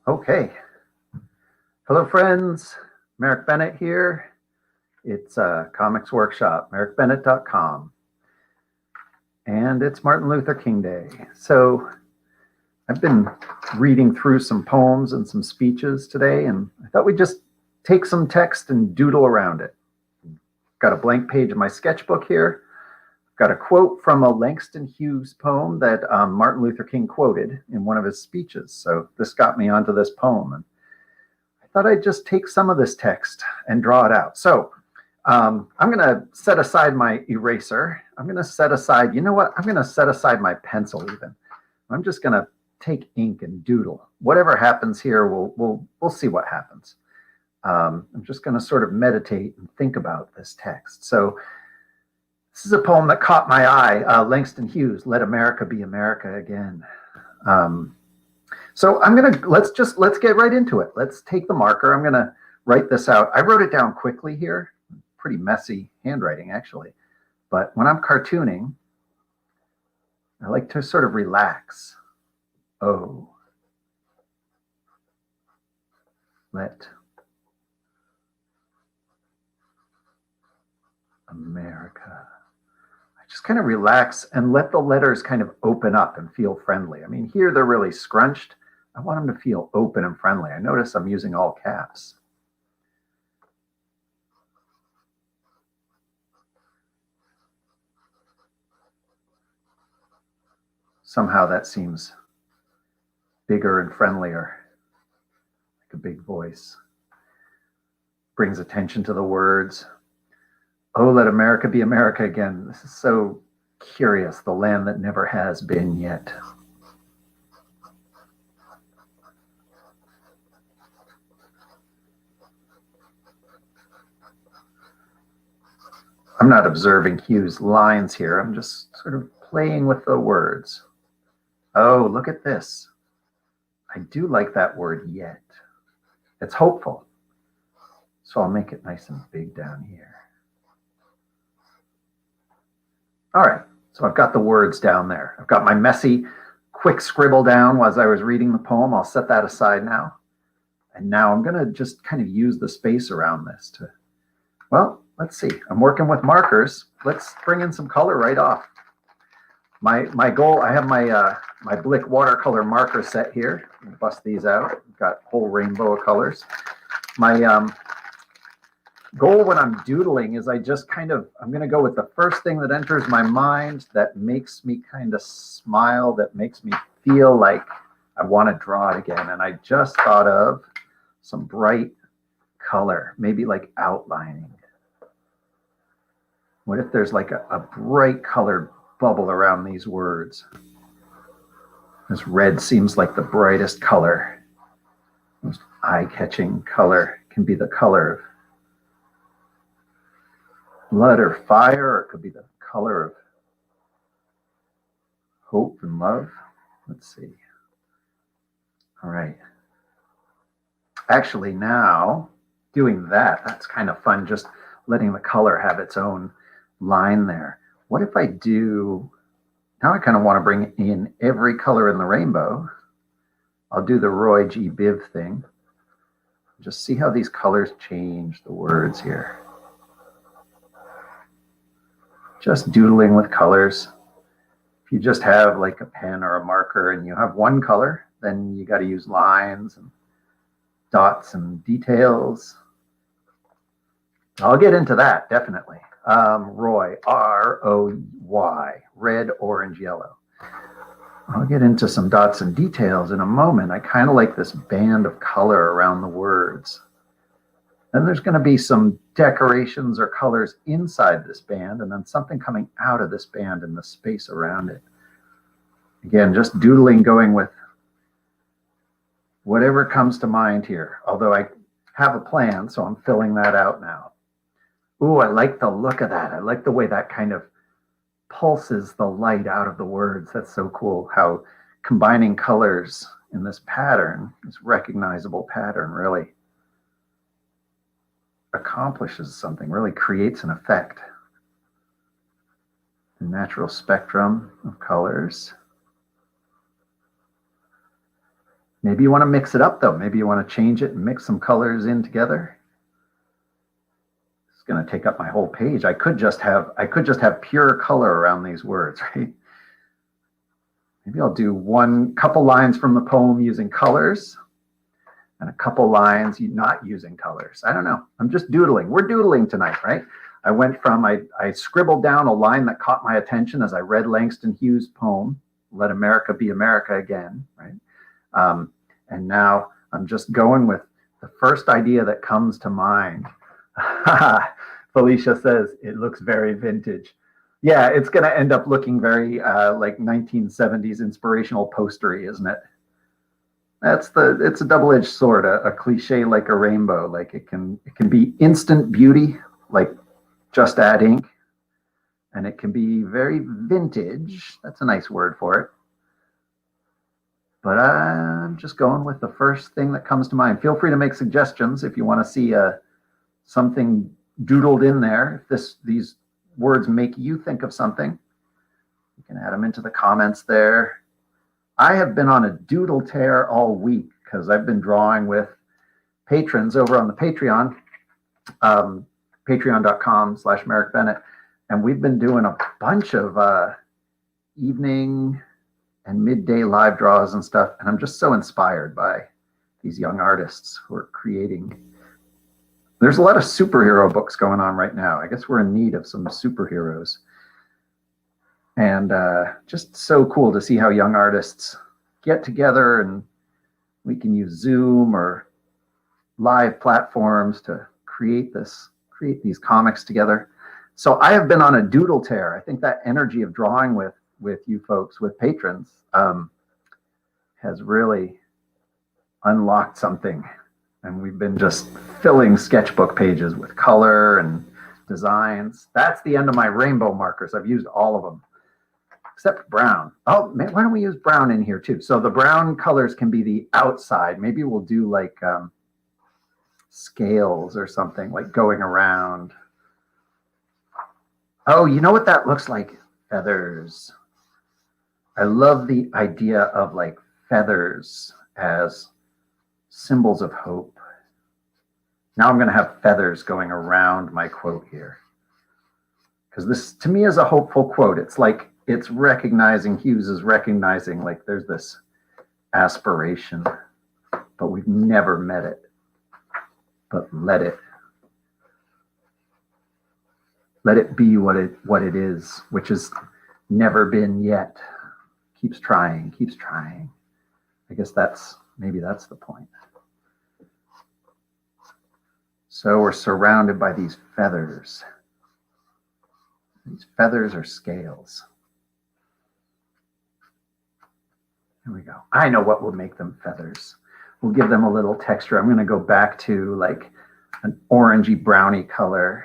Okay. Hello, friends. Merrick Bennett here. It's Comics Workshop, merrickbennett.com. And it's Martin Luther King Day. So I've been reading through some poems and some speeches today, and I thought we'd just take some text and doodle around it. Got a blank page of my sketchbook here. Got a quote from a Langston Hughes poem that Martin Luther King quoted in one of his speeches. So this got me onto this poem. And I thought I'd just take some of this text and draw it out. So I'm going to set aside my eraser. I'm going to set aside, you know what? I'm going to set aside my pencil even. I'm just going to take ink and doodle. Whatever happens here, we'll see what happens. I'm just going to sort of meditate and think about this text. So this is a poem that caught my eye. Langston Hughes, Let America Be America Again. So let's get right into it. Let's take the marker. I'm gonna write this out. I wrote it down quickly here. Pretty messy handwriting actually. But when I'm cartooning, I like to sort of relax. Oh, let America. Just kind of relax and let the letters kind of open up and feel friendly. I mean, here they're really scrunched. I want them to feel open and friendly. I notice I'm using all caps. Somehow that seems bigger and friendlier, like a big voice. Brings attention to the words. Oh, let America be America again. This is so curious, the land that never has been yet. I'm not observing Hughes' lines here. I'm just sort of playing with the words. Oh, look at this. I do like that word yet. It's hopeful. So I'll make it nice and big down here. All right, so I've got the words down there. I've got my messy, quick scribble down as I was reading the poem. I'll set that aside now. And now I'm gonna just kind of use the space around this to, well, let's see. I'm working with markers. Let's bring in some color right off. My goal, I have my Blick watercolor marker set here. I'm gonna bust these out. I've got a whole rainbow of colors. My goal when I'm doodling is I'm going to go with the first thing that enters my mind that makes me kind of smile, that makes me feel like I want to draw it again. And I just thought of some bright color, maybe like outlining. What if there's like a bright colored bubble around these words? This red seems like the brightest color. Most eye-catching color can be the color of blood or fire, or it could be the color of hope and love. Let's see. All right. Actually, now doing that, that's kind of fun, just letting the color have its own line there. What if I do, now I kind of want to bring in every color in the rainbow. I'll do the Roy G. Biv thing. Just see how these colors change the words here. Just doodling with colors. If you just have like a pen or a marker and you have one color, then you got to use lines and dots and details. I'll get into that, definitely. Roy, R-O-Y, red, orange, yellow. I'll get into some dots and details in a moment. I kind of like this band of color around the words. Then there's going to be some decorations or colors inside this band, and then something coming out of this band in the space around it. Again, just doodling, going with whatever comes to mind here, although I have a plan, so I'm filling that out now. Ooh, I like the look of that. I like the way that kind of pulses the light out of the words. That's so cool, how combining colors in this pattern, this recognizable pattern, really accomplishes something, really creates an effect. The natural spectrum of colors. Maybe you want to mix it up though. Maybe you want to change it and mix some colors in together. It's going to take up my whole page. I could just have pure color around these words, right? Maybe I'll do one couple lines from the poem using colors and a couple lines not using colors. I don't know. I'm just doodling. We're doodling tonight, right? I went from, I scribbled down a line that caught my attention as I read Langston Hughes' poem, Let America Be America Again, right? And now I'm just going with the first idea that comes to mind. Felicia says, it looks very vintage. Yeah, it's going to end up looking very like 1970s inspirational postery, isn't it? It's a double-edged sword, a cliche like a rainbow. Like it can be instant beauty, like just add ink, and it can be very vintage. That's a nice word for it. But I'm just going with the first thing that comes to mind. Feel free to make suggestions if you want to see something doodled in there. If these words make you think of something, you can add them into the comments there. I have been on a doodle tear all week because I've been drawing with patrons over on the Patreon, patreon.com/Merrick Bennett. And we've been doing a bunch of evening and midday live draws and stuff. And I'm just so inspired by these young artists who are creating. There's a lot of superhero books going on right now. I guess we're in need of some superheroes. And just so cool to see how young artists get together, and we can use Zoom or live platforms to create these comics together. So I have been on a doodle tear. I think that energy of drawing with you folks, with patrons, has really unlocked something. And we've been just filling sketchbook pages with color and designs. That's the end of my rainbow markers. I've used all of them, except brown. Oh, man, why don't we use brown in here too? So the brown colors can be the outside. Maybe we'll do like scales or something, like going around. Oh, you know what that looks like? Feathers. I love the idea of like feathers as symbols of hope. Now I'm going to have feathers going around my quote here, because this to me is a hopeful quote. It's like it's recognizing, Hughes is recognizing like there's this aspiration, but we've never met it. But let it be what it is, which has never been yet. Keeps trying. I guess maybe that's the point. So we're surrounded by these feathers. These feathers are scales. Here we go. I know what will make them feathers. We'll give them a little texture. I'm going to go back to like an orangey browny color.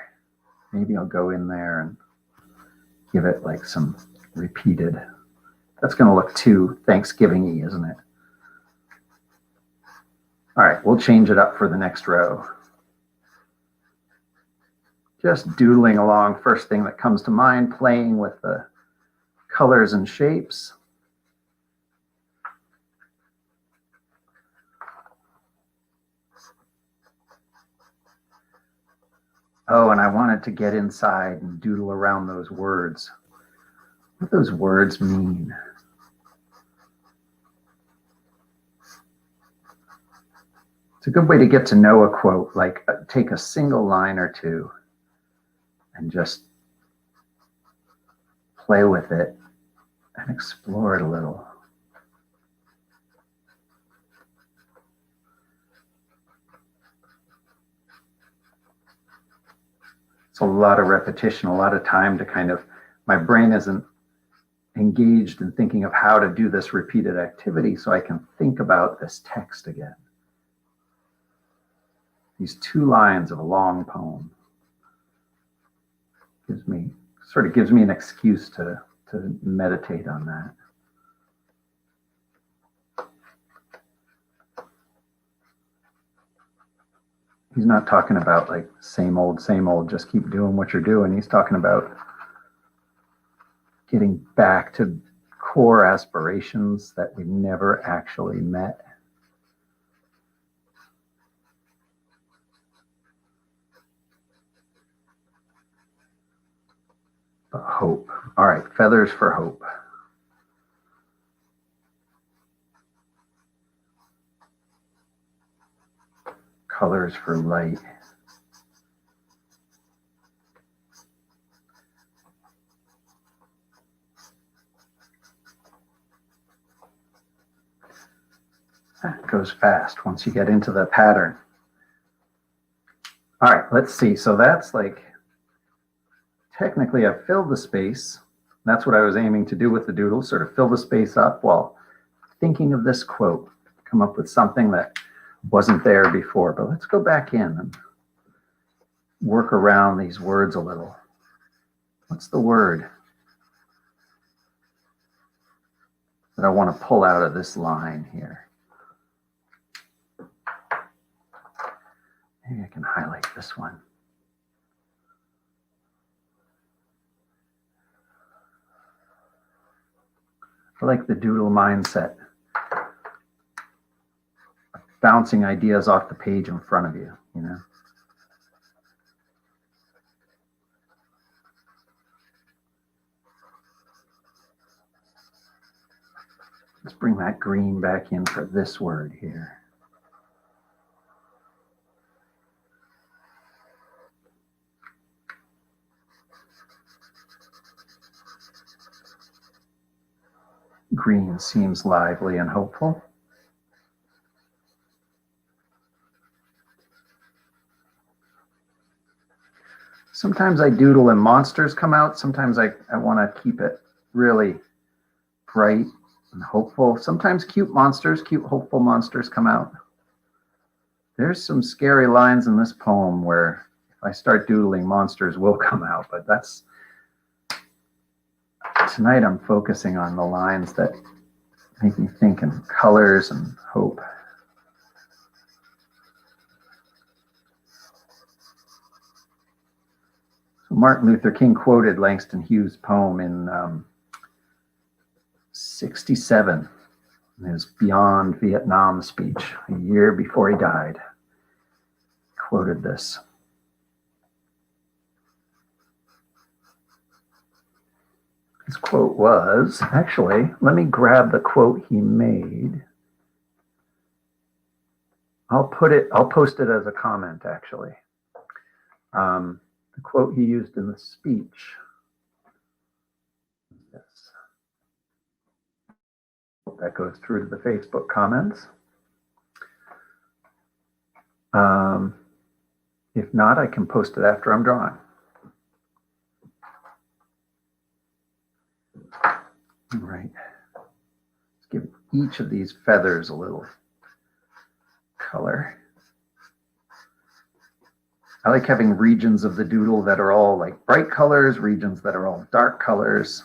Maybe I'll go in there and give it like some repeated. That's going to look too Thanksgiving-y, isn't it? All right, we'll change it up for the next row. Just doodling along, first thing that comes to mind, playing with the colors and shapes. Oh, and I wanted to get inside and doodle around those words. What those words mean. It's a good way to get to know a quote, like take a single line or two and just play with it and explore it a little. It's a lot of repetition, a lot of time to kind of, my brain isn't engaged in thinking of how to do this repeated activity so I can think about this text again. These 2 lines of a long poem gives me an excuse to meditate on that. He's not talking about like same old, just keep doing what you're doing. He's talking about getting back to core aspirations that we never actually met. Hope. All right, feathers for hope. Colors for light. That goes fast once you get into the pattern. All right, let's see. So that's like, technically I've filled the space. That's what I was aiming to do with the doodle, sort of fill the space up while thinking of this quote, come up with something that wasn't there before. But let's go back in and work around these words a little. What's the word that I want to pull out of this line here? Maybe I can highlight this one. I like the doodle mindset. Bouncing ideas off the page in front of you, you know? Let's bring that green back in for this word here. Green seems lively and hopeful. Sometimes I doodle and monsters come out. Sometimes I want to keep it really bright and hopeful. Sometimes cute monsters, cute hopeful monsters come out. There's some scary lines in this poem where if I start doodling, monsters will come out, but that's, tonight I'm focusing on the lines that make me think in colors and hope. So Martin Luther King quoted Langston Hughes' poem in 67, in his Beyond Vietnam speech, a year before he died. He quoted this. His quote was, actually, let me grab the quote he made. I'll post it as a comment, actually. The quote he used in the speech. Yes. Hope that goes through to the Facebook comments. If not, I can post it after I'm drawing. All right. Let's give each of these feathers a little color. I like having regions of the doodle that are all like bright colors, regions that are all dark colors.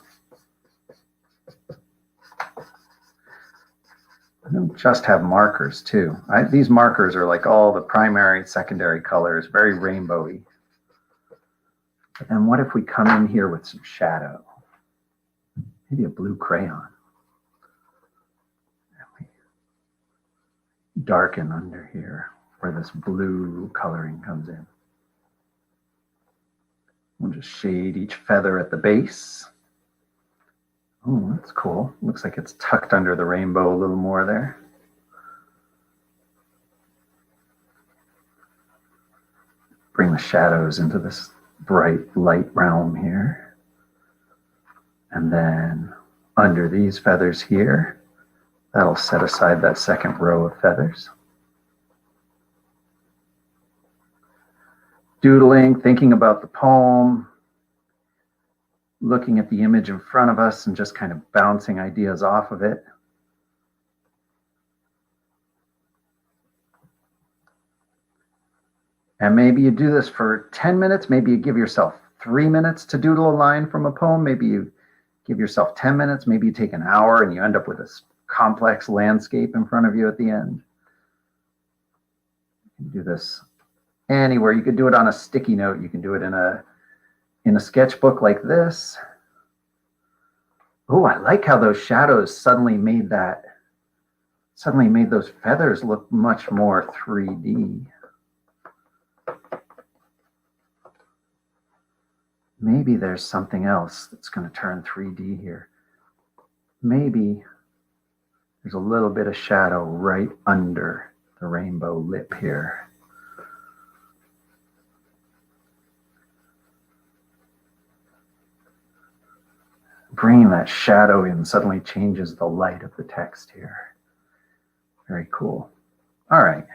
I don't just have markers too. These markers are like all the primary, secondary colors, very rainbowy. But then what if we come in here with some shadow? Maybe a blue crayon. And we darken under here where this blue coloring comes in. We'll just shade each feather at the base. Oh, that's cool. Looks like it's tucked under the rainbow a little more there. Bring the shadows into this bright light realm here. And then under these feathers here, that'll set aside that second row of feathers. Doodling, thinking about the poem, looking at the image in front of us and just kind of bouncing ideas off of it. And maybe you do this for 10 minutes. Maybe you give yourself 3 minutes to doodle a line from a poem. Maybe you give yourself 10 minutes. Maybe you take an hour and you end up with this complex landscape in front of you at the end. You can do this anywhere. You could do it on a sticky note. You can do it in a sketchbook like this. Oh, I like how those shadows suddenly made those feathers look much more 3D. maybe there's something else that's going to turn 3D here. Maybe there's a little bit of shadow right under the rainbow lip here. Bringing that shadow in suddenly changes the light of the text here. Very cool. All right.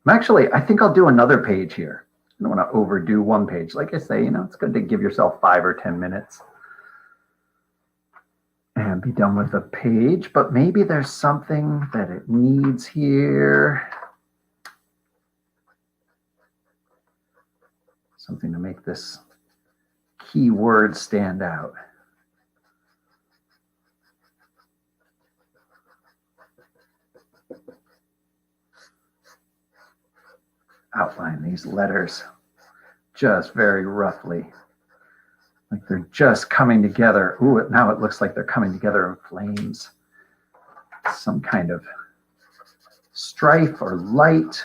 I think I'll do another page here. I don't want to overdo one page. Like I say, it's good to give yourself 5 or 10 minutes and be done with the page, but maybe there's something that it needs here. Something to make this key word stand out. Outline these letters just very roughly, like they're just coming together. Ooh, now it looks like they're coming together in flames. Some kind of strife or light.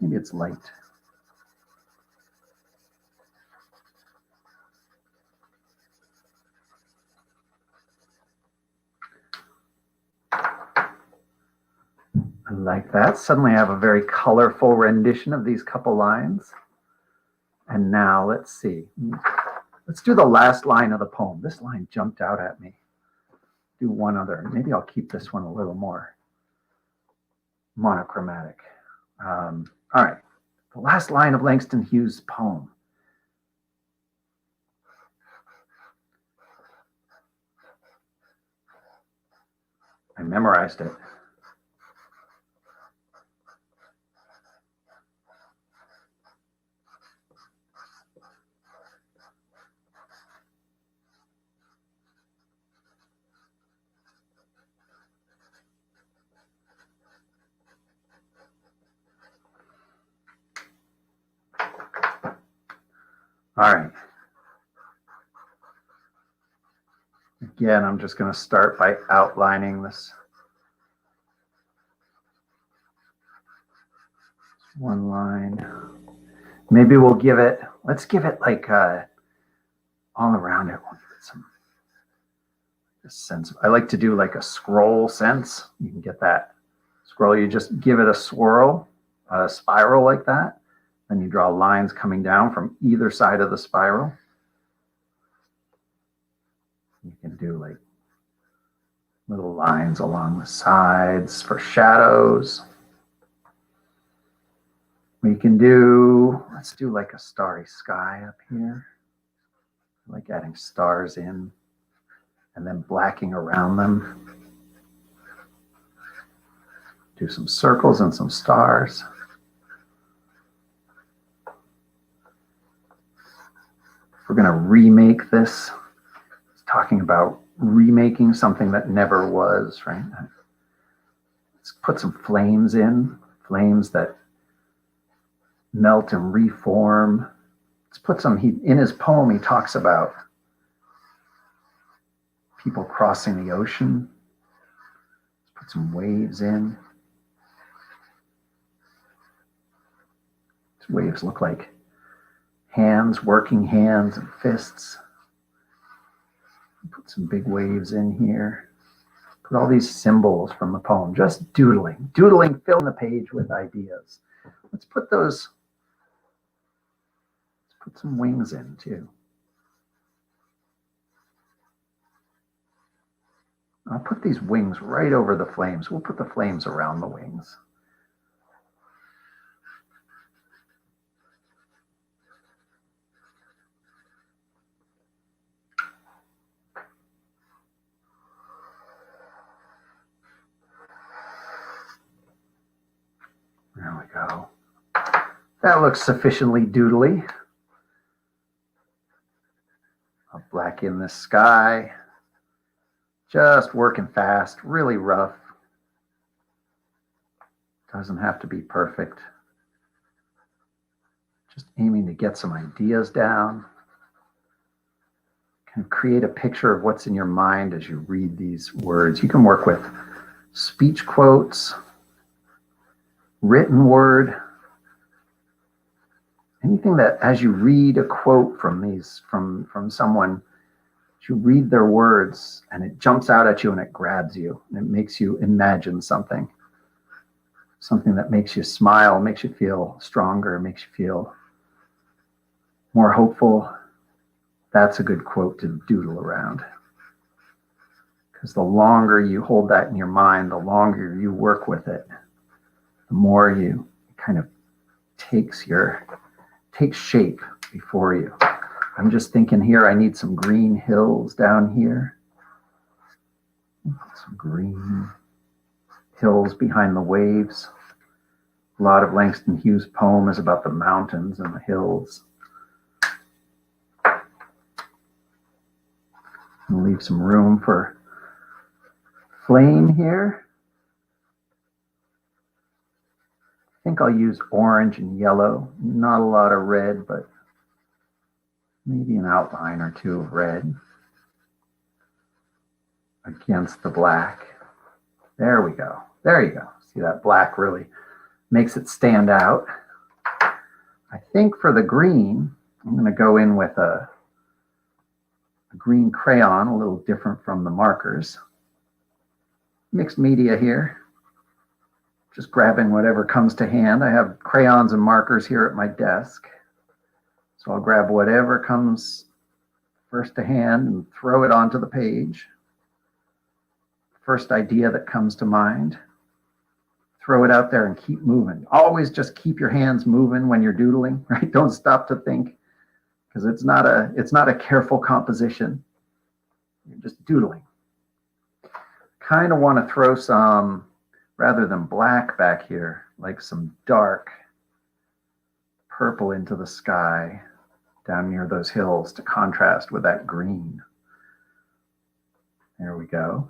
Maybe it's light. I like that. Suddenly I have a very colorful rendition of these couple lines. And now let's see. Let's do the last line of the poem. This line jumped out at me. Do one other. Maybe I'll keep this one a little more monochromatic. All right. The last line of Langston Hughes' poem. I memorized it. All right. Again, I'm just going to start by outlining this one line. Maybe we'll let's give it like all around it. We'll give it some sense. I like to do like a scroll sense. You can get that scroll. You just give it a swirl, a spiral like that. Then you draw lines coming down from either side of the spiral. You can do like little lines along the sides for shadows. We can do, let's do like a starry sky up here. I like adding stars in and then blacking around them. Do some circles and some stars. We're going to remake this. It's talking about remaking something that never was, right? Let's put some flames in, flames that melt and reform. Let's put some, in his poem, he talks about people crossing the ocean. Let's put some waves in. These waves look like hands, working hands and fists. Put some big waves in here. Put all these symbols from the poem, just doodling. Doodling, filling the page with ideas. Let's put some wings in too. I'll put these wings right over the flames. We'll put the flames around the wings. There we go. That looks sufficiently doodly. I'll black in the sky. Just working fast, really rough. Doesn't have to be perfect. Just aiming to get some ideas down. Kind of create a picture of what's in your mind as you read these words. You can work with speech quotes, written word. Anything that, as you read a quote from someone, you read their words and it jumps out at you and it grabs you and it makes you imagine something that makes you smile, makes you feel stronger, makes you feel more hopeful. That's a good quote to doodle around. Because the longer you hold that in your mind, the longer you work with it, the more you kind of takes shape before you. I'm just thinking here, I need some green hills down here. Some green hills behind the waves. A lot of Langston Hughes' poem is about the mountains and the hills. I'll leave some room for flame here. I think I'll use orange and yellow. Not a lot of red, but maybe an outline or two of red against the black. There we go. There you go. See, that black really makes it stand out. I think for the green, I'm going to go in with a green crayon, a little different from the markers. Mixed media here. Just grabbing whatever comes to hand. I have crayons and markers here at my desk. So I'll grab whatever comes first to hand and throw it onto the page. First idea that comes to mind. Throw it out there and keep moving. Always just keep your hands moving when you're doodling, right? Don't stop to think, because it's not a careful composition. You're just doodling. Kind of want to throw some, rather than black back here, like some dark purple into the sky down near those hills to contrast with that green. There we go.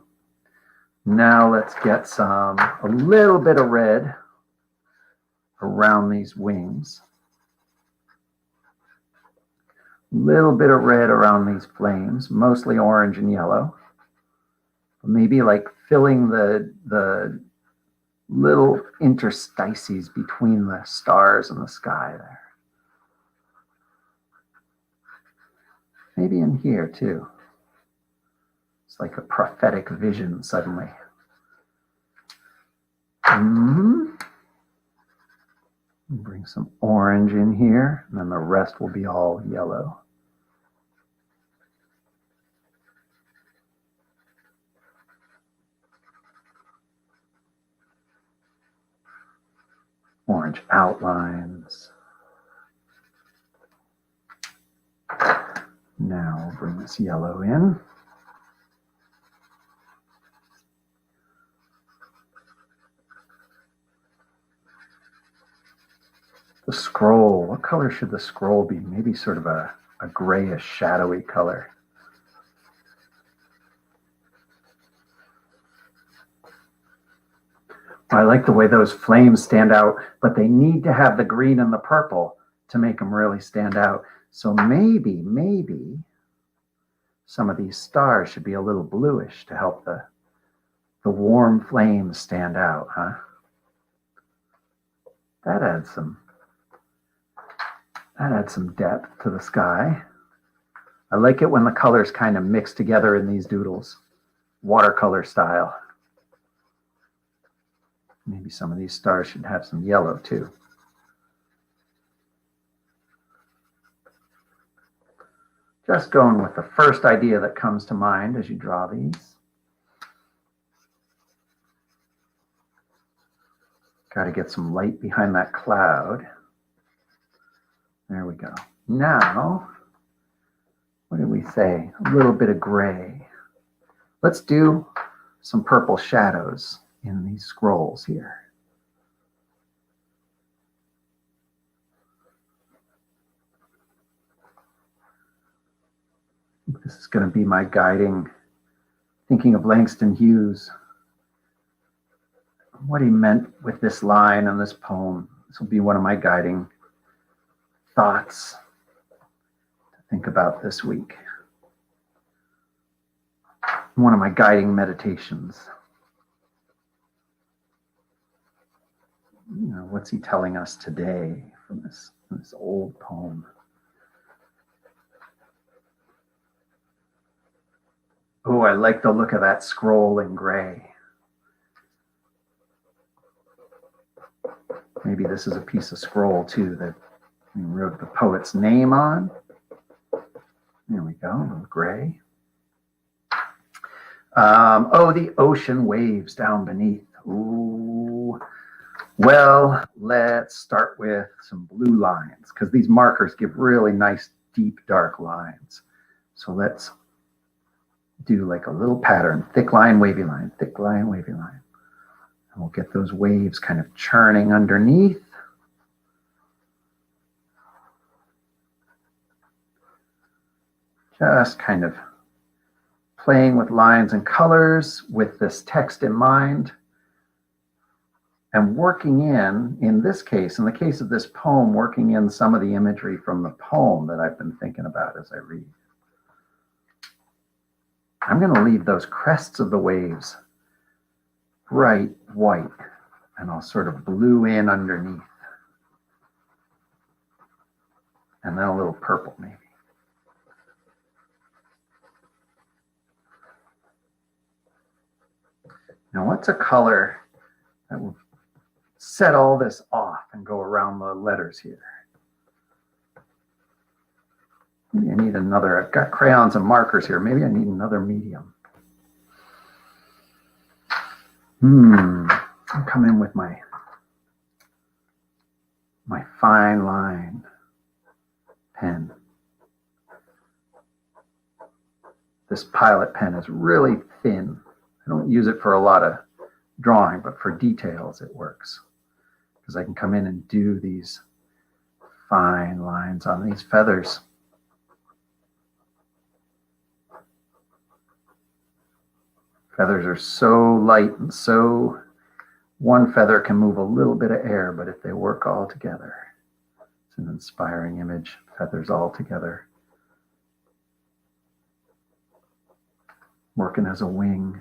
Now let's get a little bit of red around these wings. A little bit of red around these flames, mostly orange and yellow. Maybe like filling the little interstices between the stars and the sky there. Maybe in here too. It's like a prophetic vision suddenly. Bring some orange in here, and then the rest will be all yellow. Orange outlines. Now we'll bring this yellow in. The scroll, what color should the scroll be? Maybe sort of a grayish, shadowy color. I like the way those flames stand out, but they need to have the green and the purple to make them really stand out. So maybe some of these stars should be a little bluish to help the warm flames stand out, huh? That adds some depth to the sky. I like it when the colors kind of mix together in these doodles, watercolor style. Maybe some of these stars should have some yellow too. Just going with the first idea that comes to mind as you draw these. Got to get some light behind that cloud. There we go. Now, what did we say? A little bit of gray. Let's do some purple shadows in these scrolls here. I think this is going to be my guiding, thinking of Langston Hughes, what he meant with this line and this poem. This will be one of my guiding thoughts to think about this week. One of my guiding meditations. You know, what's he telling us today from this This old poem. Oh, I like the look of that scroll in gray. Maybe this is a piece of scroll too that we wrote the poet's name on. There we go, a little gray. Oh, the ocean waves down beneath. Ooh. Well, let's start with some blue lines because these markers give really nice, deep, dark lines. So let's do like a little pattern, thick line, wavy line, thick line, wavy line. And we'll get those waves kind of churning underneath. Just kind of playing with lines and colors with this text in mind. And working in this case, in the case of this poem, working in some of the imagery from the poem that I've been thinking about as I read. I'm going to leave those crests of the waves bright white, and I'll sort of blue in underneath. And then a little purple maybe. Now what's a color that will set all this off and go around the letters here? Maybe I need another, I've got crayons and markers here. Maybe I need another medium. I'll come in with my fine line pen. This Pilot pen is really thin. I don't use it for a lot of drawing, but for details it works. Because I can come in and do these fine lines on these feathers. Feathers are so light and so, one feather can move a little bit of air, but if they work all together, it's an inspiring image, feathers all together. Working as a wing.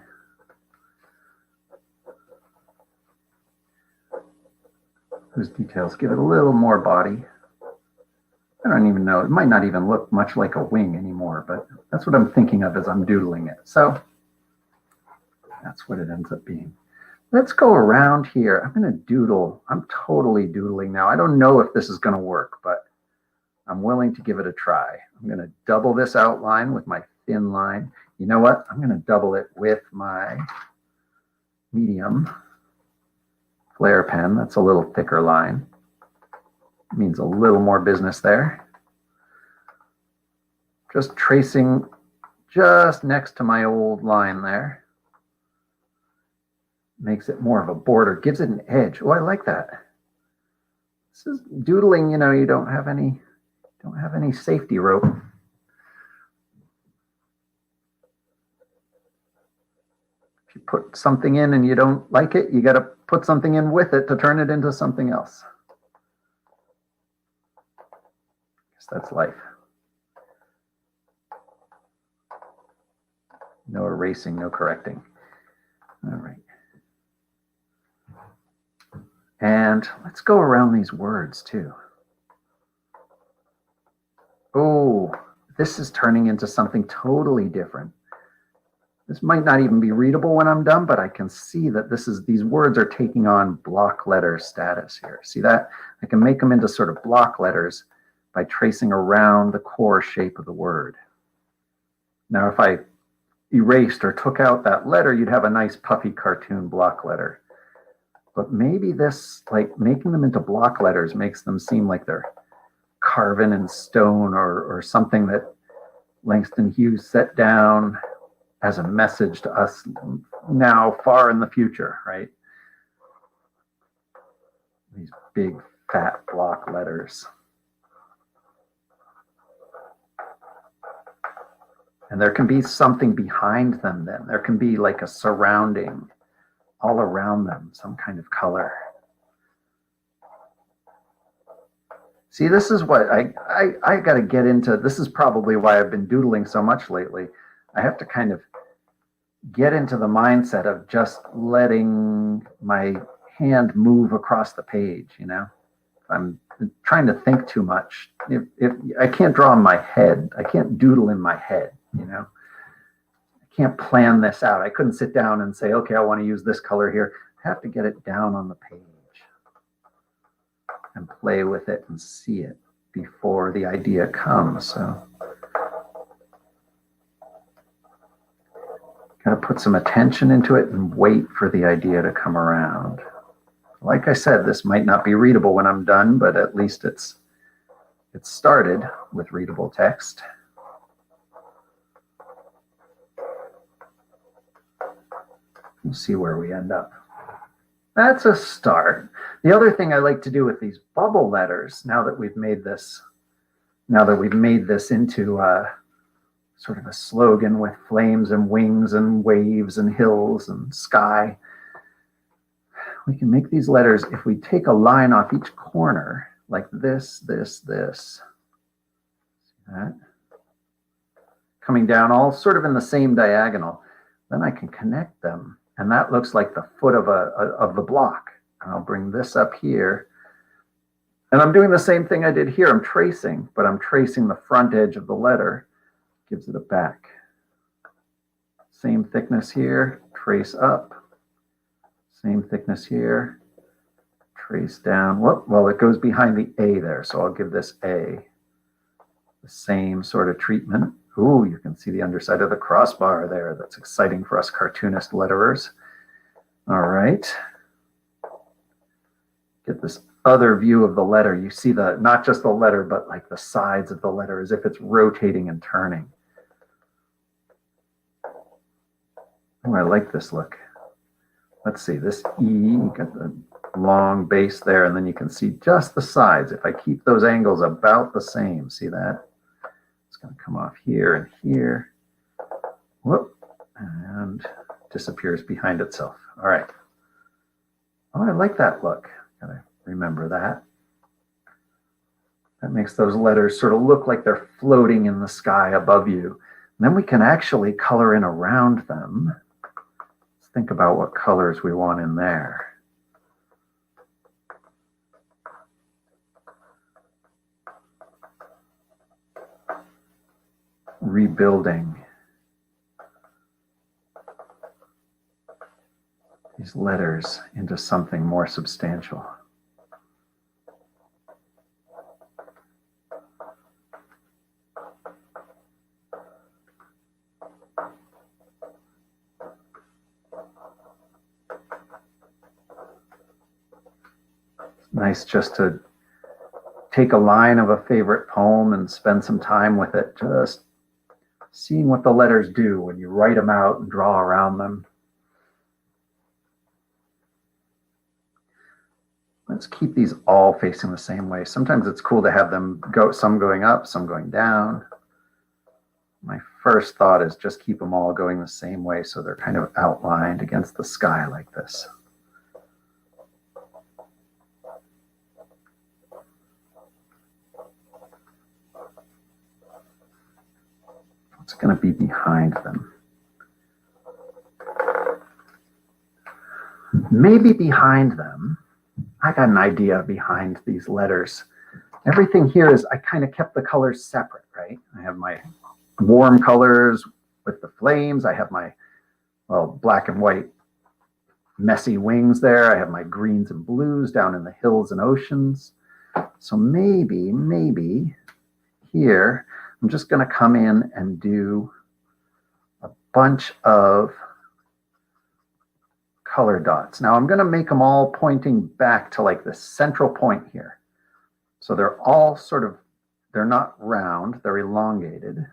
Those details give it a little more body. I don't even know, it might not even look much like a wing anymore, but that's what I'm thinking of as I'm doodling it. So that's what it ends up being. Let's go around here. I'm going to doodle. I'm totally doodling now. I don't know if this is going to work, but I'm willing to give it a try. I'm going to double this outline with my thin line. You know what? I'm going to double it with my medium flare pen. That's a little thicker line. It means a little more business there. Just tracing just next to my old line there. Makes it more of a border, gives it an edge. Oh, I like that. This is doodling, you know, you don't have any safety rope. If you put something in and you don't like it, you got to put something in with it to turn it into something else. Guess that's life. No erasing, no correcting. All right. And let's go around these words too. Oh, this is turning into something totally different. This might not even be readable when I'm done, but I can see that these words are taking on block letter status here. See that? I can make them into sort of block letters by tracing around the core shape of the word. Now, if I erased or took out that letter, you'd have a nice puffy cartoon block letter. But maybe this, like making them into block letters, makes them seem like they're carven in stone or something that Langston Hughes set down as a message to us now far in the future, right? These big fat block letters. And there can be something behind them then. There can be like a surrounding all around them, some kind of color. See, this is what I got to get into. This is probably why I've been doodling so much lately. I have to kind of get into the mindset of just letting my hand move across the page, you know? I'm trying to think too much. If I can't draw in my head, I can't doodle in my head, you know. I can't plan this out. I couldn't sit down and say, okay, I want to use this color here. I have to get it down on the page and play with it and see it before the idea comes. So got to put some attention into it and wait for the idea to come around. Like I said, this might not be readable when I'm done, but at least it's started with readable text. We'll see where we end up. That's a start. The other thing I like to do with these bubble letters, now that we've made this into sort of a slogan with flames and wings and waves and hills and sky, we can make these letters, if we take a line off each corner, like this, this, this, see that? Coming down all sort of in the same diagonal, then I can connect them. And that looks like the foot of the block. And I'll bring this up here. And I'm doing the same thing I did here. I'm tracing, but I'm tracing the front edge of the letter. Gives it a back. Same thickness here, trace up. Same thickness here, trace down. Whoop, well, it goes behind the A there, so I'll give this A the same sort of treatment. Ooh, you can see the underside of the crossbar there. That's exciting for us cartoonist letterers. All right. Get this other view of the letter. You see the, not just the letter, but like the sides of the letter as if it's rotating and turning. Oh, I like this look. Let's see, this E, you got the long base there, and then you can see just the sides. If I keep those angles about the same, see that? It's going to come off here and here. Whoop, and disappears behind itself. All right. Oh, I like that look. Gotta remember that. That makes those letters sort of look like they're floating in the sky above you. And then we can actually color in around them. Let's think about what colors we want in there. Rebuilding these letters into something more substantial. It's nice just to take a line of a favorite poem and spend some time with it, just seeing what the letters do when you write them out and draw around them. Let's keep these all facing the same way. Sometimes it's cool to have them go, some going up, some going down. My first thought is just keep them all going the same way so they're kind of outlined against the sky like this. What's going to be behind them? Maybe behind them, I got an idea behind these letters. Everything here is, I kind of kept the colors separate, right? I have my warm colors with the flames. I have my, well, black and white messy wings there. I have my greens and blues down in the hills and oceans. So maybe here, I'm just going to come in and do a bunch of color dots. Now I'm going to make them all pointing back to like the central point here. So they're all sort of, they're not round, they're elongated,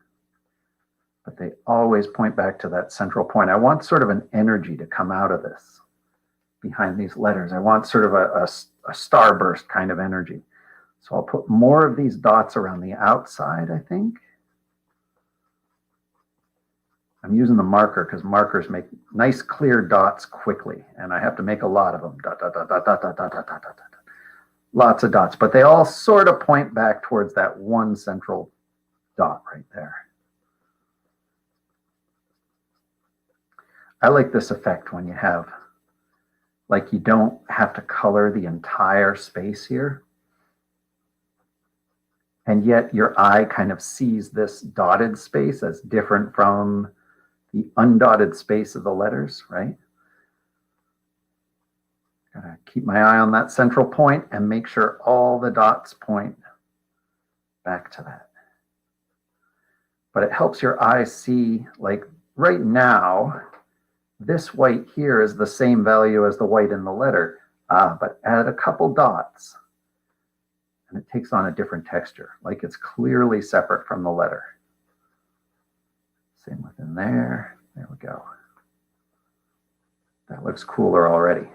but they always point back to that central point. I want sort of an energy to come out of this behind these letters. I want sort of a starburst kind of energy. So I'll put more of these dots around the outside, I think. I'm using the marker because markers make nice clear dots quickly, and I have to make a lot of them. Dot, dot, dot, dot, dot, dot, dot, dot, dot, dot. Lots of dots, but they all sort of point back towards that one central dot right there. I like this effect when you have, like, you don't have to color the entire space here. and yet your eye kind of sees this dotted space as different from the undotted space of the letters, right? Gotta keep my eye on that central point and make sure all the dots point back to that. But it helps your eye see, like right now, this white here is the same value as the white in the letter, but add a couple dots and it takes on a different texture, like it's clearly separate from the letter. Same within there. There we go. That looks cooler already.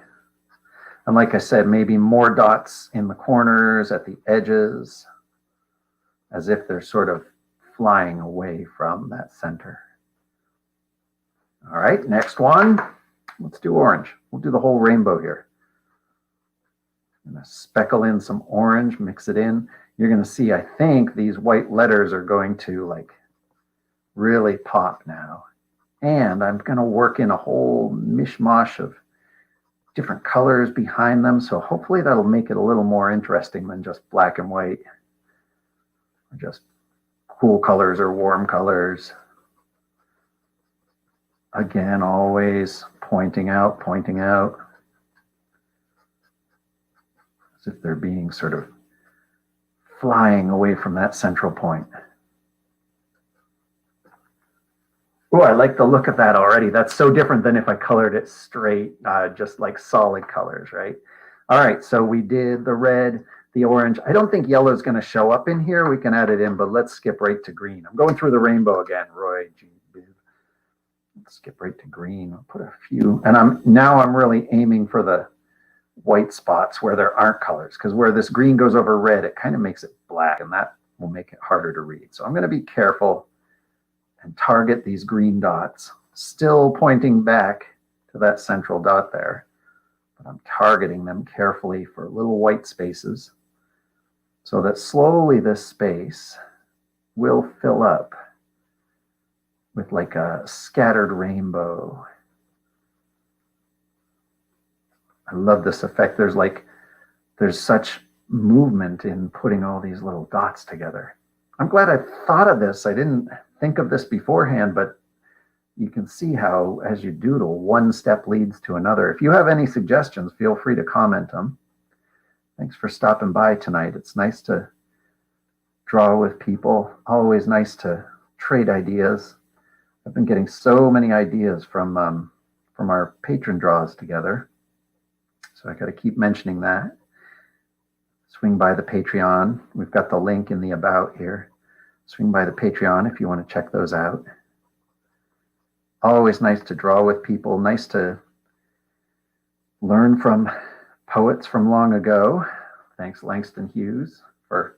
And like I said, maybe more dots in the corners, at the edges, as if they're sort of flying away from that center. All right, next one. Let's do orange. We'll do the whole rainbow here. I'm going to speckle in some orange, mix it in. You're going to see, I think, these white letters are going to like really pop now. And I'm going to work in a whole mishmash of different colors behind them. So hopefully that'll make it a little more interesting than just black and white, or just cool colors or warm colors. Again, always pointing out, as if they're being sort of flying away from that central point. Oh, I like the look of that already. That's so different than if I colored it straight, just like solid colors, right? All right, so we did the red, the orange. I don't think yellow is going to show up in here. We can add it in, but let's skip right to green. I'm going through the rainbow again, Roy G. Biv. Let's skip right to green. I'll put a few, and I'm really aiming for the white spots where there aren't colors, because where this green goes over red, it kind of makes it black, and that will make it harder to read. So I'm going to be careful and target these green dots, still pointing back to that central dot there. But I'm targeting them carefully for little white spaces so that slowly this space will fill up with like a scattered rainbow. I love this effect. There's such movement in putting all these little dots together. I'm glad I thought of this. I didn't think of this beforehand, but you can see how as you doodle, one step leads to another. If you have any suggestions, feel free to comment them. Thanks for stopping by tonight. It's nice to draw with people. Always nice to trade ideas. I've been getting so many ideas from our patron draws together. So I got to keep mentioning that. Swing by the Patreon. We've got the link in the about here. Swing by the Patreon if you want to check those out. Always nice to draw with people. Nice to learn from poets from long ago. Thanks, Langston Hughes, for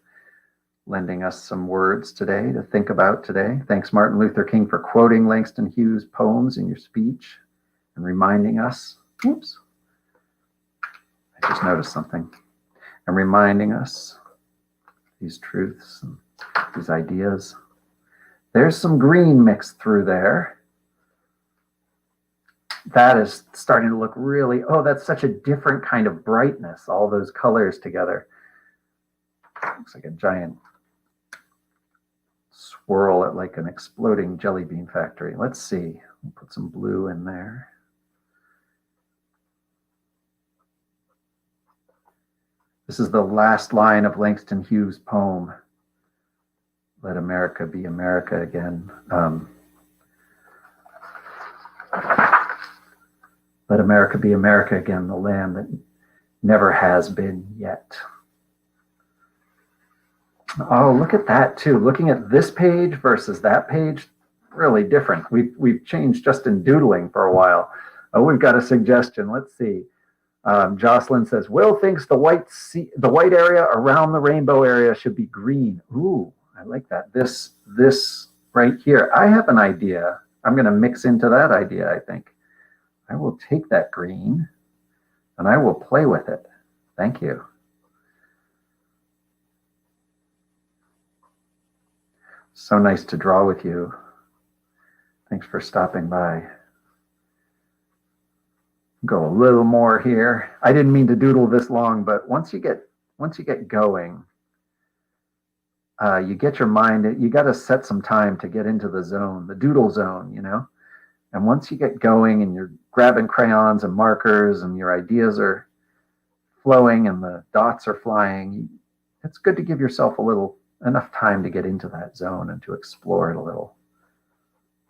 lending us some words today to think about today. Thanks, Martin Luther King, for quoting Langston Hughes' poems in your speech and reminding us. Oops. I just noticed something. And reminding us these truths and these ideas. There's some green mixed through there. That is starting to look really, oh, that's such a different kind of brightness, all those colors together. Looks like a giant swirl at like an exploding jelly bean factory. Let's see, we'll put some blue in there. This is the last line of Langston Hughes' poem, Let America Be America Again. Let America be America again, the land that never has been yet. Oh, look at that too. Looking at this page versus that page, really different. We've changed just in doodling for a while. Oh, we've got a suggestion. Let's see. Jocelyn says, Will thinks the white area around the rainbow area should be green. Ooh, I like that. This right here. I have an idea. I'm going to mix into that idea, I think. I will take that green and I will play with it. Thank you. So nice to draw with you. Thanks for stopping by. Go a little more here. I didn't mean to doodle this long, but once you get going, you get your mind, you got to set some time to get into the zone, the doodle zone, you know? And once you get going and you're grabbing crayons and markers and your ideas are flowing and the dots are flying, it's good to give yourself enough time to get into that zone and to explore it a little.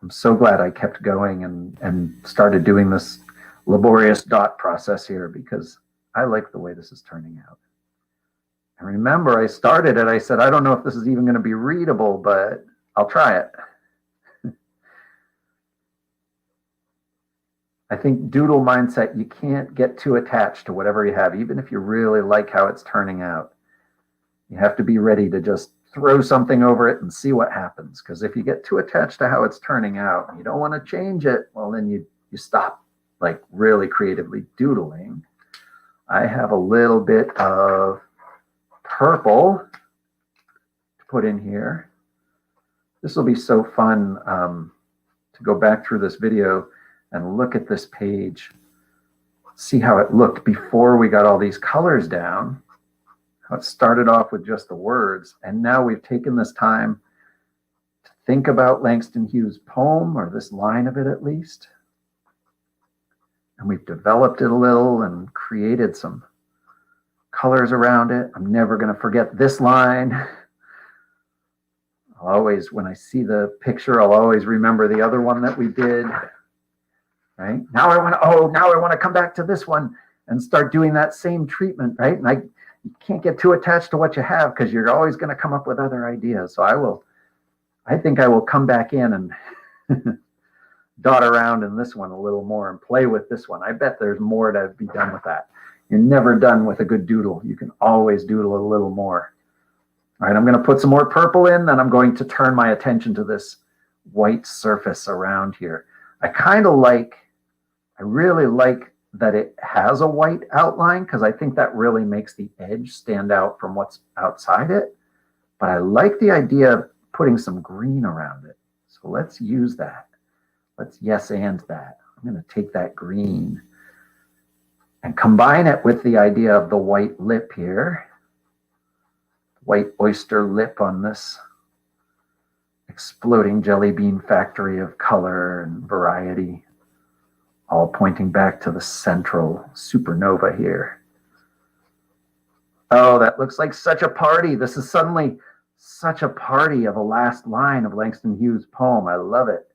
I'm so glad I kept going and started doing this laborious dot process here, because I like the way this is turning out. And remember, I started it, I said, I don't know if this is even going to be readable, but I'll try it. I think doodle mindset, you can't get too attached to whatever you have, even if you really like how it's turning out. You have to be ready to just throw something over it and see what happens. Because if you get too attached to how it's turning out and you don't want to change it, well, then you stop like really creatively doodling. I have a little bit of purple to put in here. This will be so fun to go back through this video and look at this page, see how it looked before we got all these colors down, how it started off with just the words. And now we've taken this time to think about Langston Hughes' poem, or this line of it at least. And we've developed it a little and created some colors around it. I'm never going to forget this line. I'll always, when I see the picture, I'll always remember the other one that we did. Right? Now I want to come back to this one and start doing that same treatment, right? And you can't get too attached to what you have, because you're always going to come up with other ideas. So I think I will come back in and dot around in this one a little more and play with this one. I bet there's more to be done with that. You're never done with a good doodle. You can always doodle a little more. All right, I'm going to put some more purple in, then I'm going to turn my attention to this white surface around here. I really like that it has a white outline, because I think that really makes the edge stand out from what's outside it. But I like the idea of putting some green around it. So let's use that. Let's yes and that. I'm going to take that green and combine it with the idea of the white lip here. White oyster lip on this exploding jelly bean factory of color and variety, all pointing back to the central supernova here. Oh, that looks like such a party. This is suddenly such a party of a last line of Langston Hughes' poem. I love it.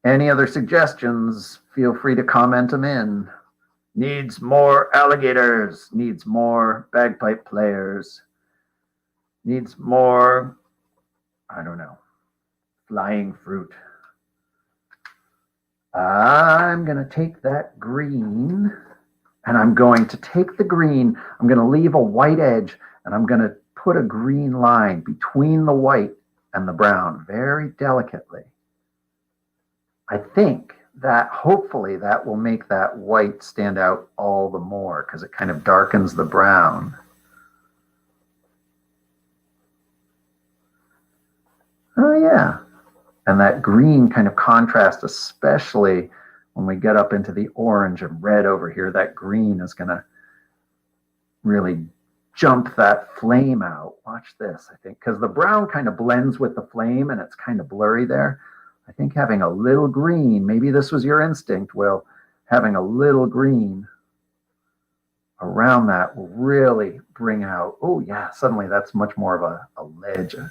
Any other suggestions? Feel free to comment them in. Needs more alligators. Needs more bagpipe players. Needs more, I don't know, flying fruit. I'm going to take that green, and I'm going to take the green. I'm going to leave a white edge, and I'm going to put a green line between the white and the brown very delicately. I think that hopefully that will make that white stand out all the more, because it kind of darkens the brown. Oh yeah. And that green kind of contrast, especially when we get up into the orange and red over here, that green is going to really jump that flame out. Watch this, I think, because the brown kind of blends with the flame and it's kind of blurry there. I think having a little green, maybe this was your instinct, Will, having a little green around that will really bring out, oh yeah, suddenly that's much more of a ledge, a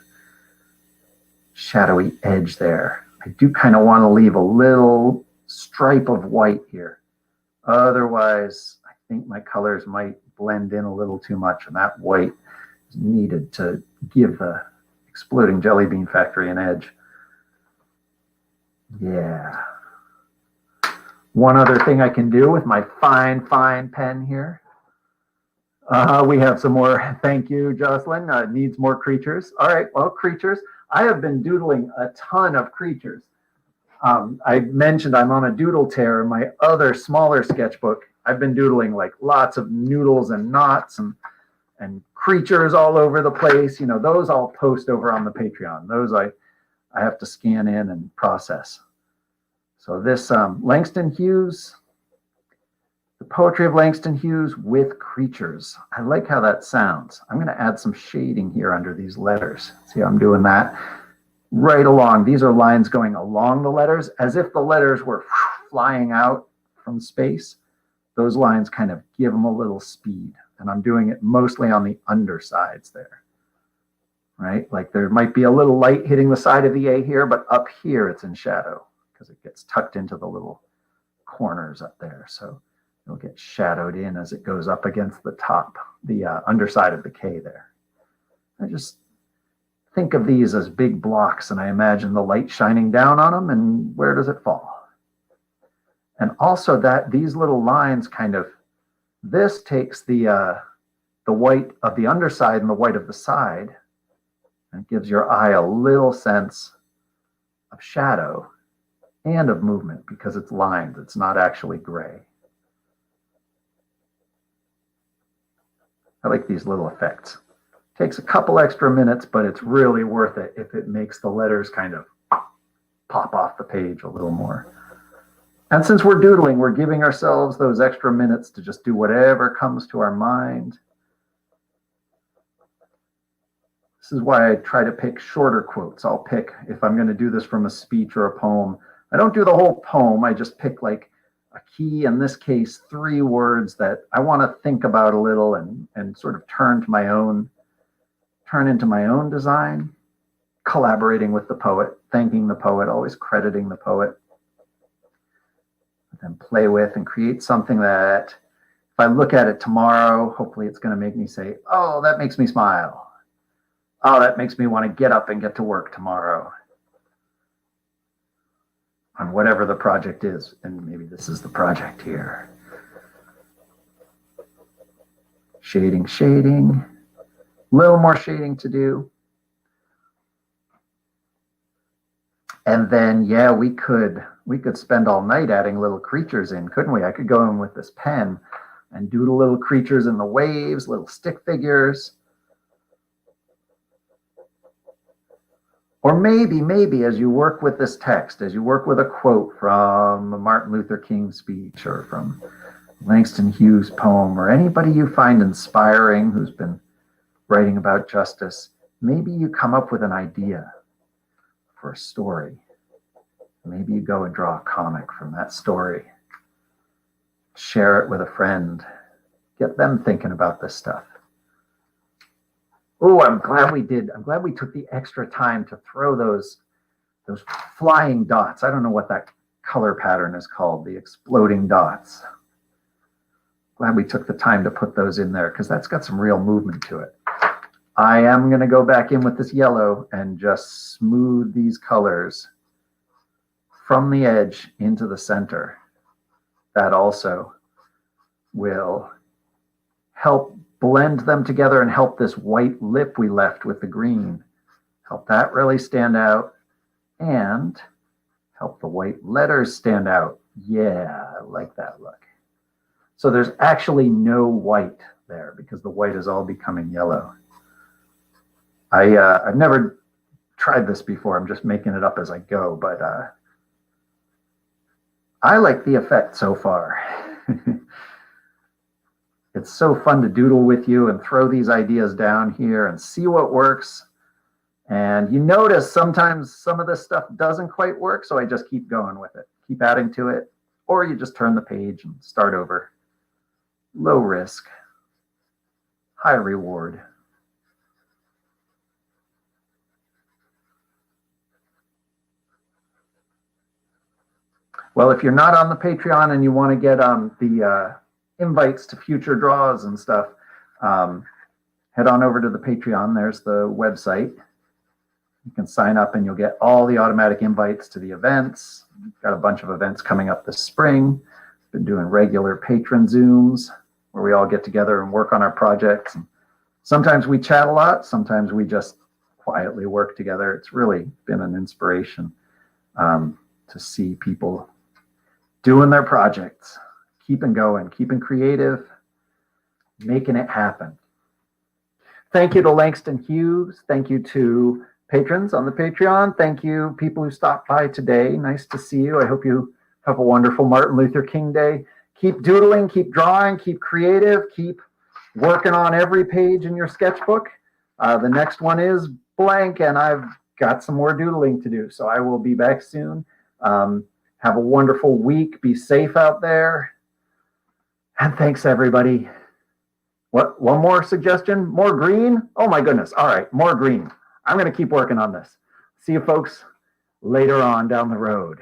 shadowy edge there. I do kind of want to leave a little stripe of white here. Otherwise, I think my colors might blend in a little too much, and that white is needed to give the exploding jelly bean factory an edge. Yeah. One other thing I can do with my fine, fine pen here. We have some more. Thank you, Jocelyn. Needs more creatures. All right, well, creatures. I have been doodling a ton of creatures. I mentioned I'm on a doodle tear in my other smaller sketchbook. I've been doodling like lots of noodles and knots and creatures all over the place. You know, those I'll post over on the Patreon. Those I have to scan in and process. So this Langston Hughes, the poetry of Langston Hughes with creatures. I like how that sounds. I'm going to add some shading here under these letters. See how I'm doing that? Right along. These are lines going along the letters as if the letters were flying out from space. Those lines kind of give them a little speed. And I'm doing it mostly on the undersides there. Right? Like there might be a little light hitting the side of the A here, but up here it's in shadow because it gets tucked into the little corners up there. So it'll get shadowed in as it goes up against the top, the underside of the K there. I just think of these as big blocks and I imagine the light shining down on them and where does it fall? And also that these little lines kind of, this takes the white of the underside and the white of the side and gives your eye a little sense of shadow and of movement because it's lined. It's not actually gray. I like these little effects. Takes a couple extra minutes, but it's really worth it if it makes the letters kind of pop off the page a little more. And since we're doodling, we're giving ourselves those extra minutes to just do whatever comes to our mind. This is why I try to pick shorter quotes. I'll pick, if I'm going to do this from a speech or a poem, I don't do the whole poem. I just pick like a key, in this case, 3 words that I want to think about a little and sort of turn into my own design, collaborating with the poet, thanking the poet, always crediting the poet, then play with and create something that if I look at it tomorrow, hopefully it's going to make me say, oh, that makes me smile. Oh, that makes me want to get up and get to work tomorrow on whatever the project is. And maybe this is the project here. Shading, shading. A little more shading to do. And then, yeah, we could spend all night adding little creatures in, couldn't we? I could go in with this pen and doodle little creatures in the waves, little stick figures. Or maybe as you work with this text, as you work with a quote from a Martin Luther King speech or from Langston Hughes poem or anybody you find inspiring who's been writing about justice, maybe you come up with an idea for a story. Maybe you go and draw a comic from that story. Share it with a friend. Get them thinking about this stuff. Oh, I'm glad we took the extra time to throw those flying dots. I don't know what that color pattern is called, the exploding dots. Glad we took the time to put those in there because that's got some real movement to it. I am going to go back in with this yellow and just smooth these colors from the edge into the center. That also will help blend them together and help this white lip we left with the green, help that really stand out and help the white letters stand out. Yeah, I like that look. So there's actually no white there because the white is all becoming yellow. I've never tried this before. I'm just making it up as I go, but I like the effect so far. It's so fun to doodle with you and throw these ideas down here and see what works. And you notice sometimes some of this stuff doesn't quite work, so I just keep going with it, keep adding to it, or you just turn the page and start over. Low risk, high reward. Well, if you're not on the Patreon and you want to get the invites to future draws and stuff, head on over to the Patreon. There's the website. You can sign up and you'll get all the automatic invites to the events. We've got a bunch of events coming up this spring. Been doing regular patron Zooms where we all get together and work on our projects. And sometimes we chat a lot. Sometimes we just quietly work together. It's really been an inspiration to see people doing their projects, keeping going, keeping creative, making it happen. Thank you to Langston Hughes. Thank you to patrons on the Patreon. Thank you, people who stopped by today. Nice to see you. I hope you have a wonderful Martin Luther King Day. keep doodling, keep drawing, keep creative, keep working on every page in your sketchbook. The next one is blank, and I've got some more doodling to do, so I will be back soon. Have a wonderful week. Be safe out there. And thanks, everybody. What? One more suggestion? More green? Oh, my goodness. All right, more green. I'm going to keep working on this. See you folks later on down the road.